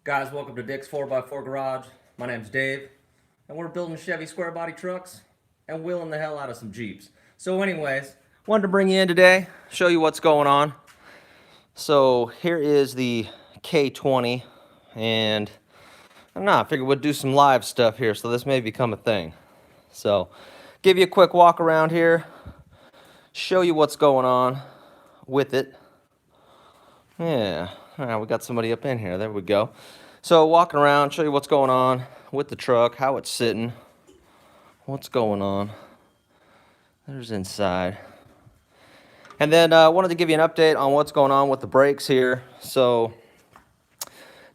Guys, welcome to Dick's 4x4 Garage. My name's Dave, and we're building Chevy square body trucks and wheeling the hell out of some Jeeps. So anyways, wanted to bring you in today, show you what's going on. So here is the K20, and I don't know, I figured we'd do some live stuff here, so this may become a thing. So, give you a quick walk around here, show you what's going on with it. Yeah, all right, we got somebody up in here. There we go. So walking around, show you what's going on with the truck, how it's sitting, what's going on. There's inside. And then I wanted to give you an update on what's going on with the brakes here. So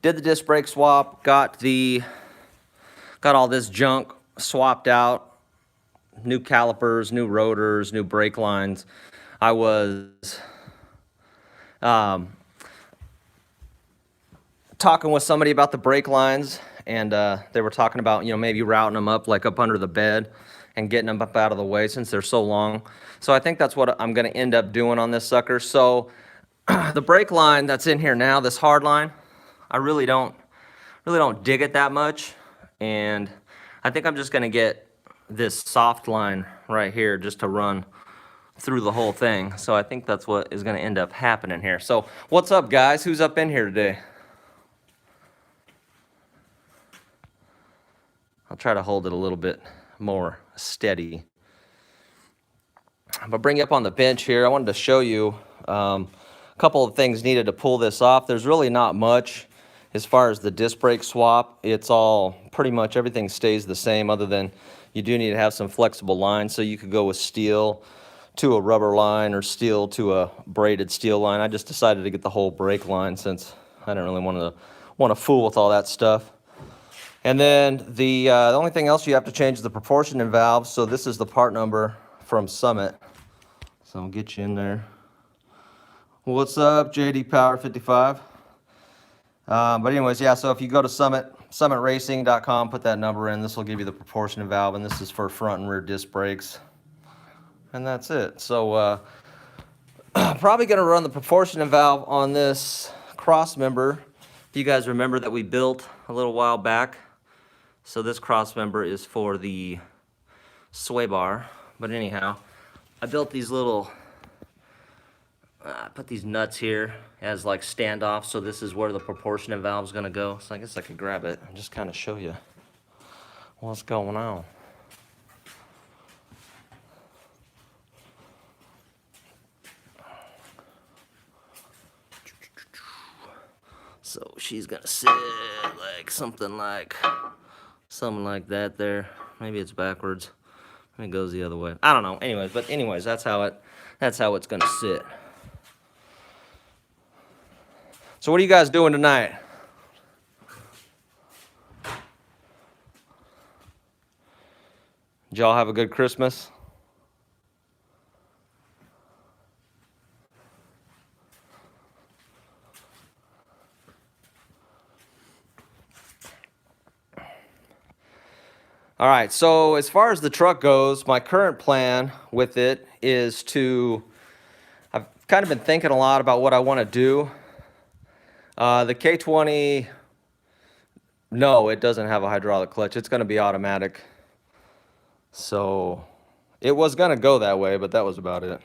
did the disc brake swap, got all this junk swapped out, new calipers, new rotors, new brake lines. I was talking with somebody about the brake lines, and they were talking about, maybe routing them up like up under the bed and getting them up out of the way since they're so long. So I think that's what I'm going to end up doing on this sucker. So the brake line that's in here now, this hard line, I really don't dig it that much, and I think I'm just going to get this soft line right here just to run through the whole thing. So I think that's what is going to end up happening here. So what's up, guys? Who's up in here today? I'll try to hold it a little bit more steady. But bring you up on the bench here. I wanted to show you a couple of things needed to pull this off. There's really not much as far as the disc brake swap. It's all pretty much everything stays the same, other than you do need to have some flexible lines. So you could go with steel to a rubber line or steel to a braided steel line. I just decided to get the whole brake line since I don't really want to fool with all that stuff. And then the only thing else you have to change is the proportioning valve. So this is the part number from Summit. So I'll get you in there. What's up, JD Power 55? But anyways, yeah, so if you go to summitracing.com, put that number in, this will give you the proportioning valve, and this is for front and rear disc brakes. And that's it. So probably going to run the proportioning valve on this cross member. If you guys remember that we built a little while back. So this cross member is for the sway bar. But anyhow, I built these little, put these nuts here as like standoffs. So this is where the proportioning valve is going to go. So I guess I could grab it and just kind of show you what's going on. So she's gonna sit like something like that there. Maybe it's backwards. Maybe it goes the other way. I don't know. Anyways, that's how it's gonna sit. So what are you guys doing tonight? Did y'all have a good Christmas? All right, so as far as the truck goes, my current plan with it is I've kind of been thinking a lot about what I want to do. The K20, no, it doesn't have a hydraulic clutch. It's going to be automatic. So it was going to go that way, but that was about it.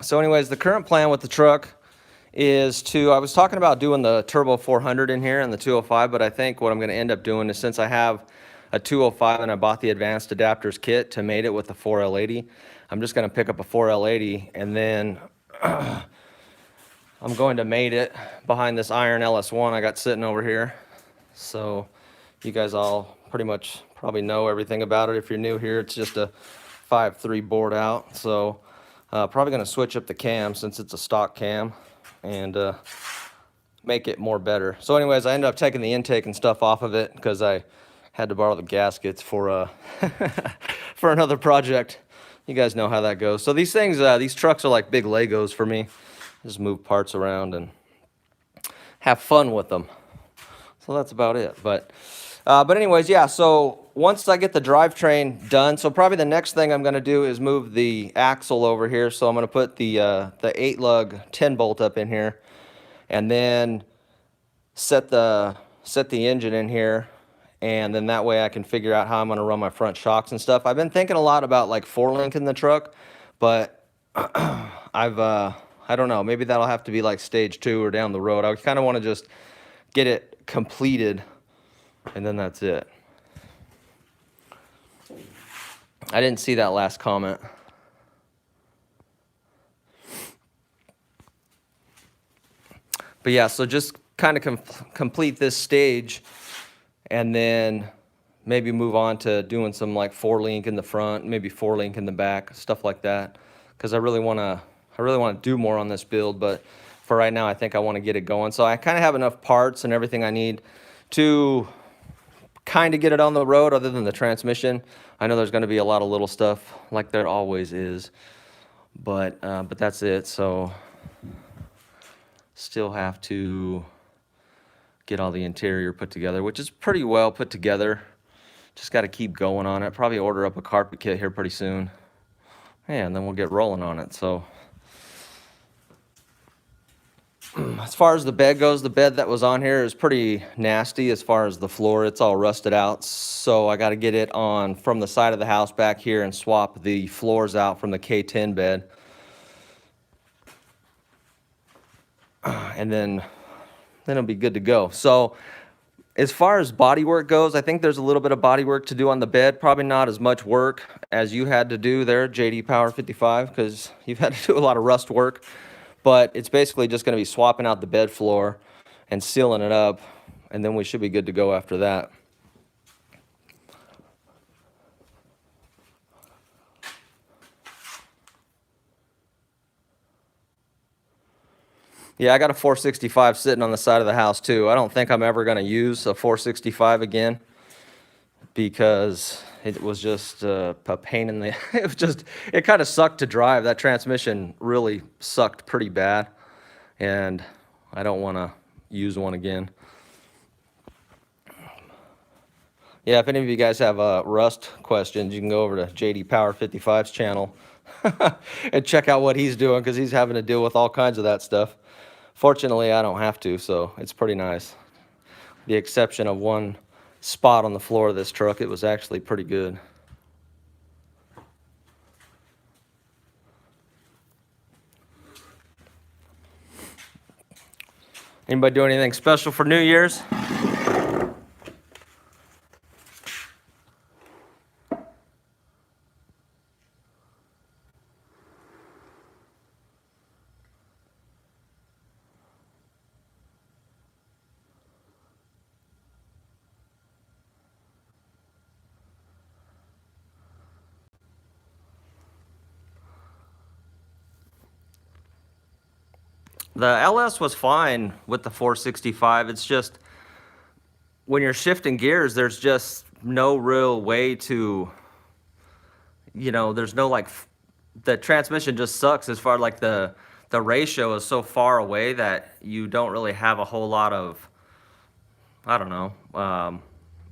So anyways, the current plan with the truck is I was talking about doing the Turbo 400 in here and the 205, but I think what I'm going to end up doing is, since I have a 205 and I bought the advanced adapters kit to mate it with the 4L80, I'm just going to pick up a 4L80 and then I'm going to mate it behind this iron LS1 I got sitting over here. So you guys all pretty much probably know everything about it. If you're new here, it's just a 5.3 bored out. So probably going to switch up the cam since it's a stock cam and make it more better. So anyways, I ended up taking the intake and stuff off of it because I had to borrow the gaskets for for another project. You guys know how that goes. So these things, these trucks are like big Legos for me. Just move parts around and have fun with them. So that's about it. But anyways, yeah, so once I get the drivetrain done, so probably the next thing I'm going to do is move the axle over here. So I'm going to put the 8-lug 10 bolt up in here, and then set the engine in here, and then that way I can figure out how I'm going to run my front shocks and stuff. I've been thinking a lot about like 4-linking the truck, but I don't know, maybe that'll have to be like stage 2 or down the road. I kind of want to just get it completed, and then that's it. I didn't see that last comment. But yeah, so just kind of complete this stage, and then maybe move on to doing some like 4-link in the front, maybe 4-link in the back, stuff like that. Because I really want to do more on this build, but for right now I think I want to get it going. So I kind of have enough parts and everything I need to kind of get it on the road, other than the transmission. I know there's going to be a lot of little stuff like there always is, but that's it. So still have to get all the interior put together, which is pretty well put together. Just got to keep going on it. Probably order up a carpet kit here pretty soon. Yeah, and then we'll get rolling on it. So as far as the bed goes, the bed that was on here is pretty nasty. As far as the floor, it's all rusted out. So I got to get it on from the side of the house back here and swap the floors out from the K10 bed. And then it'll be good to go. So as far as body work goes, I think there's a little bit of body work to do on the bed. Probably not as much work as you had to do there, JD Power 55, because you've had to do a lot of rust work. But it's basically just going to be swapping out the bed floor and sealing it up, and then we should be good to go after that. Yeah, I got a 465 sitting on the side of the house too. I don't think I'm ever going to use a 465 again, because it was just a pain in the it kind of sucked to drive. That transmission really sucked pretty bad, and I don't want to use one again. Yeah, if any of you guys have rust questions, you can go over to JD Power 55's channel and check out what he's doing, because he's having to deal with all kinds of that stuff. Fortunately, I don't have to, so it's pretty nice. The exception of one spot on the floor of this truck, it was actually pretty good. Anybody do anything special for New Year's? The LS was fine with the 465. It's just when you're shifting gears, there's just no real way to, there's no like, the transmission just sucks as far like the ratio is so far away that you don't really have a whole lot of, I don't know,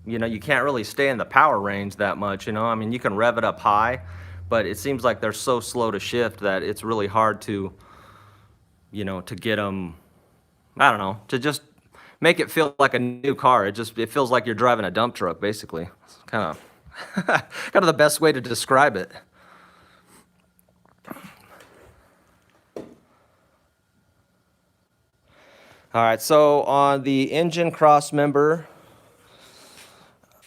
you can't really stay in the power range that much, I mean, you can rev it up high, but it seems like they're so slow to shift that it's really hard to, to get them, I don't know, to just make it feel like a new car. It feels like you're driving a dump truck, basically. It's kind of the best way to describe it. All right, so on the engine cross member,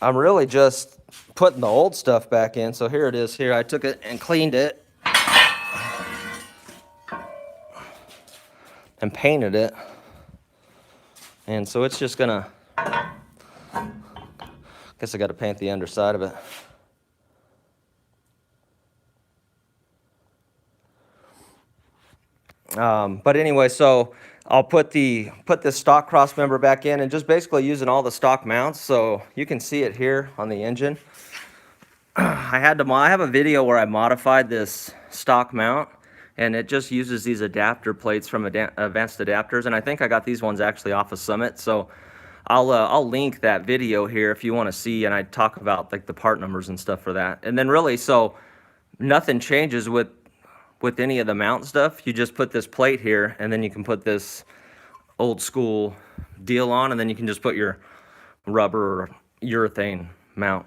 I'm really just putting the old stuff back in. So here it is here. I took it and cleaned it and painted it. And so it's just gonna, guess I gotta paint the underside of it. But anyway, so I'll put this stock cross member back in, and just basically using all the stock mounts. So you can see it here on the engine. I have a video where I modified this stock mount, and it just uses these adapter plates from Advanced Adapters, and I think I got these ones actually off of Summit. So I'll link that video here if you want to see, and I talk about like the part numbers and stuff for that. And then really, so nothing changes with any of the mount stuff. You just put this plate here, and then you can put this old school deal on, and then you can just put your rubber or urethane mount.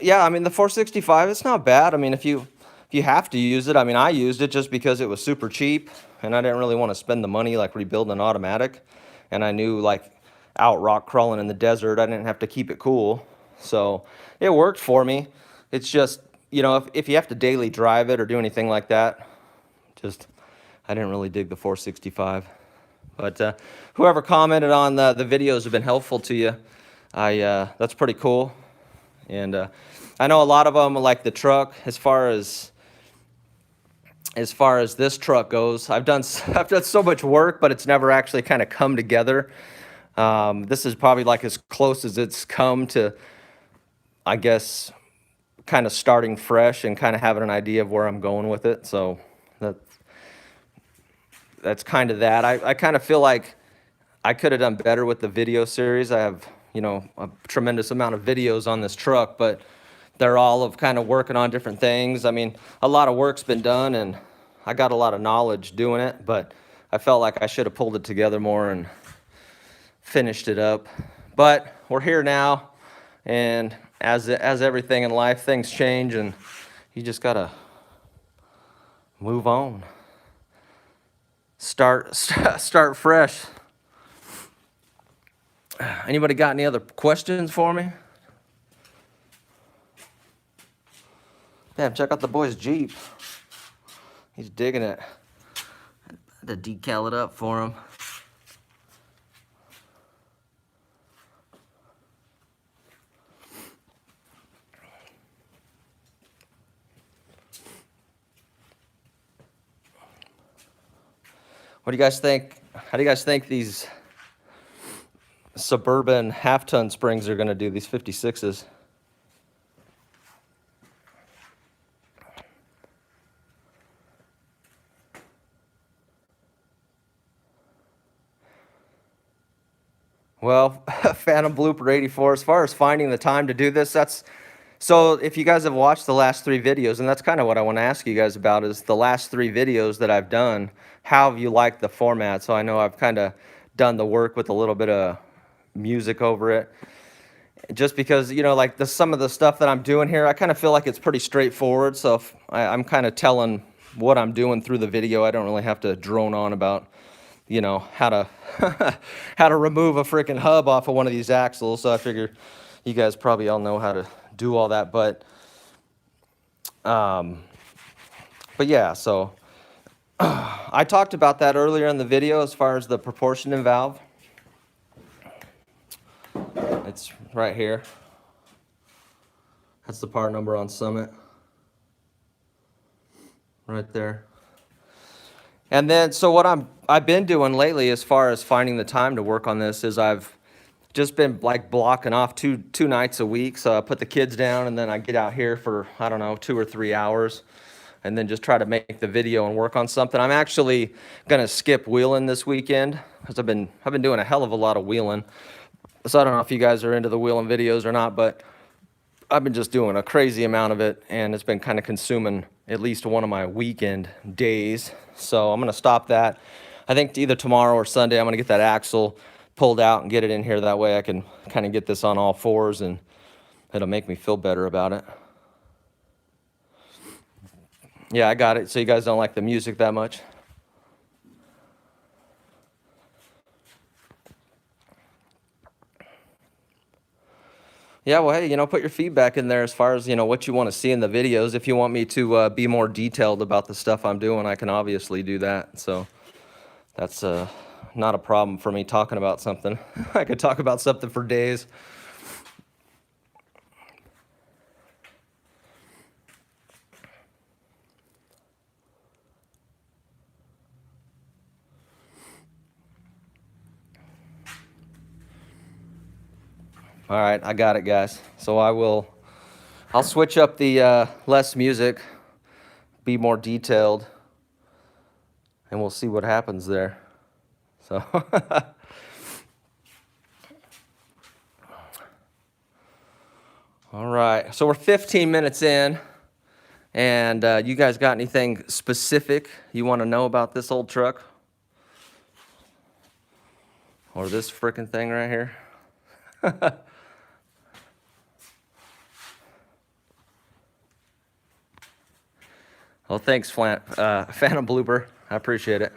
Yeah, I mean, the 465, it's not bad. I mean, if you have to use it, I mean, I used it just because it was super cheap, and I didn't really want to spend the money like rebuilding an automatic. And I knew like out rock crawling in the desert, I didn't have to keep it cool. So it worked for me. It's just, you know, if you have to daily drive it or do anything like that, just, I didn't really dig the 465. But whoever commented on the videos have been helpful to you. That's pretty cool. And I know a lot of them, like the truck, as far as this truck goes, I've done so much work, but it's never actually kind of come together. This is probably like as close as it's come to, I guess, kind of starting fresh and kind of having an idea of where I'm going with it. So that's kind of that. I kind of feel like I could have done better with the video series. I have, you know, a tremendous amount of videos on this truck, but they're all of kind of working on different things. I mean, a lot of work's been done, and I got a lot of knowledge doing it, but I felt like I should have pulled it together more and finished it up. But we're here now, and as everything in life, things change, and you just gotta move on. Start fresh. Anybody got any other questions for me? Damn, check out the boy's Jeep. He's digging it. I had to decal it up for him. What do you guys think? How do you guys think these Suburban half-ton springs are going to do, these 56s? Well, Phantom Blooper 84, as far as finding the time to do this, so if you guys have watched the last 3 videos, and that's kind of what I want to ask you guys about, is the last 3 videos that I've done, how have you liked the format? So I know I've kind of done the work with a little bit of music over it. Just because, you know, like some of the stuff that I'm doing here, I kind of feel like it's pretty straightforward. So if I'm kind of telling what I'm doing through the video, I don't really have to drone on about, you know, how to how to remove a freaking hub off of one of these axles. So I figure you guys probably all know how to do all that. But yeah, so I talked about that earlier in the video as far as the proportioning valve. It's right here. That's the part number on Summit. Right there. And then, so what I've been doing lately as far as finding the time to work on this is I've just been like blocking off two nights a week. So I put the kids down, and then I get out here for, I don't know, 2 or 3 hours, and then just try to make the video and work on something. I'm actually gonna skip wheeling this weekend because I've been doing a hell of a lot of wheeling. So I don't know if you guys are into the wheeling videos or not, but I've been just doing a crazy amount of it, and it's been kind of consuming at least one of my weekend days. So I'm gonna stop that. I think either tomorrow or Sunday I'm gonna get that axle pulled out and get it in here. That way I can kind of get this on all fours, and it'll make me feel better about it. Yeah, I got it. So you guys don't like the music that much? Yeah, well, hey, you know, put your feedback in there as far as, you know, what you want to see in the videos. If you want me to be more detailed about the stuff I'm doing, I can obviously do that. So that's not a problem for me talking about something. I could talk about something for days. All right, I got it, guys. So I'll switch up the less music, be more detailed, and we'll see what happens there. So all right, so we're 15 minutes in, and you guys got anything specific you want to know about this old truck? Or this frickin' thing right here? Well, thanks, Phantom Blooper. I appreciate it.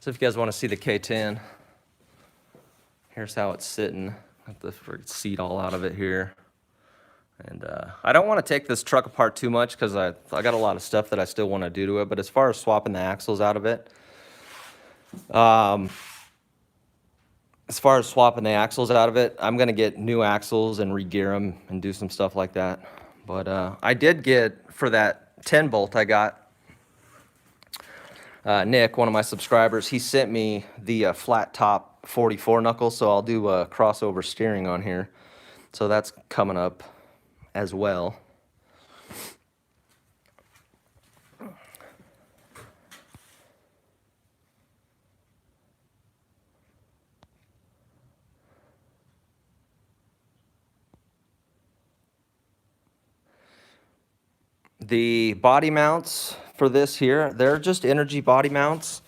So if you guys want to see the K10, here's how it's sitting. Got the seat all out of it here. And I don't want to take this truck apart too much because I got a lot of stuff that I still want to do to it. But as far as swapping the axles out of it, I'm going to get new axles and re-gear them and do some stuff like that. But I did get, for that 10 bolt I got, Nick, one of my subscribers, he sent me the flat top 44 knuckles, so I'll do crossover steering on here. So that's coming up as well. The body mounts for this here, they're just energy body mounts.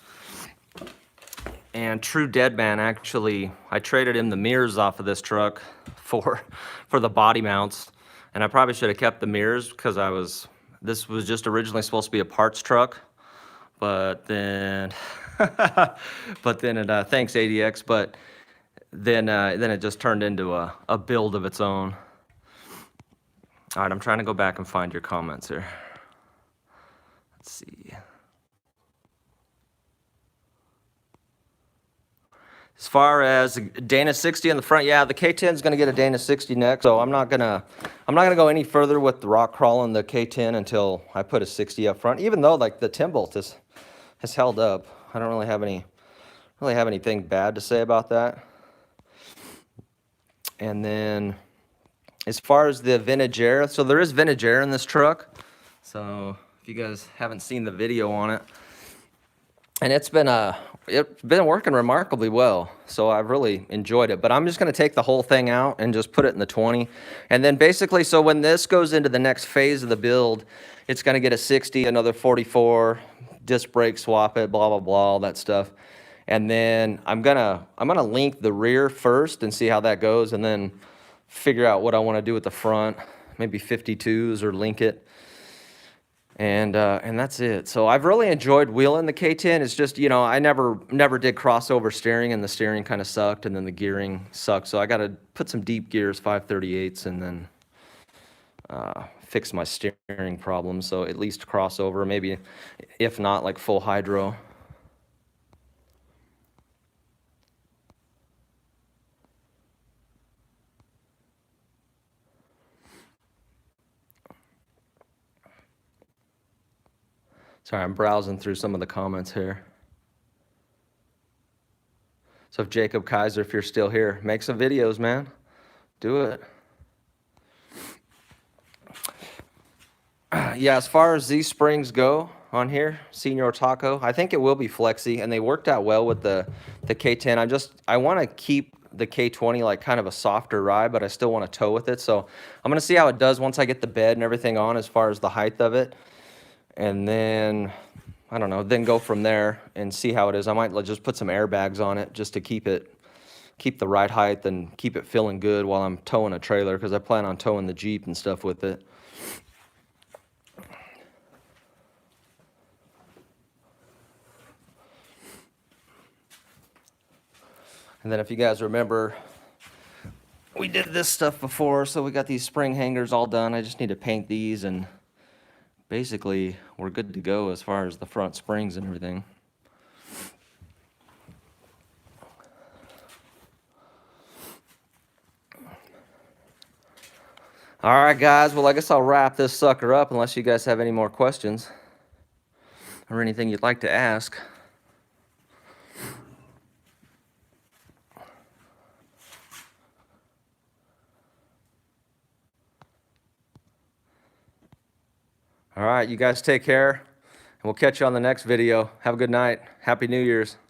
And True Deadman, actually, I traded him the mirrors off of this truck for the body mounts. And I probably should have kept the mirrors because this was just originally supposed to be a parts truck. But then, thanks ADX, but then it just turned into a build of its own. All right, I'm trying to go back and find your comments here. Let's see. As far as Dana 60 in the front, yeah, the K10 is going to get a Dana 60 next, so I'm not gonna go any further with the rock crawling the K10 until I put a 60 up front. Even though like the 10 bolt has held up, I don't really have anything bad to say about that. And then as far as the vintage air, so there is vintage air in this truck. So if you guys haven't seen the video on it, and it's been working remarkably well, so I've really enjoyed it. But I'm just going to take the whole thing out and just put it in the 20. And then basically, so when this goes into the next phase of the build, it's going to get a 60, another 44, disc brake, swap it, blah, blah, blah, all that stuff. And then I'm gonna link the rear first and see how that goes, and then figure out what I want to do with the front, maybe 52s or link it. And that's it. So I've really enjoyed wheeling the K10. It's just, you know, I never did crossover steering, and the steering kind of sucked, and then the gearing sucked. So I got to put some deep gears, 538s, and then fix my steering problem. So at least crossover, maybe if not like full hydro. Sorry, I'm browsing through some of the comments here. So if Jacob Kaiser, if you're still here, make some videos, man. Do it. Yeah, as far as these springs go on here, Senior Taco, I think it will be flexy, and they worked out well with the K10. I want to keep the K20 like kind of a softer ride, but I still want to tow with it. So I'm going to see how it does once I get the bed and everything on as far as the height of it. And then, I don't know, then go from there and see how it is. I might just put some airbags on it just to keep the ride height and keep it feeling good while I'm towing a trailer, because I plan on towing the Jeep and stuff with it. And then if you guys remember, we did this stuff before, so we got these spring hangers all done. I just need to paint these, and basically we're good to go as far as the front springs and everything. All right, guys. Well, I guess I'll wrap this sucker up unless you guys have any more questions or anything you'd like to ask. All right, you guys take care, and we'll catch you on the next video. Have a good night. Happy New Year's.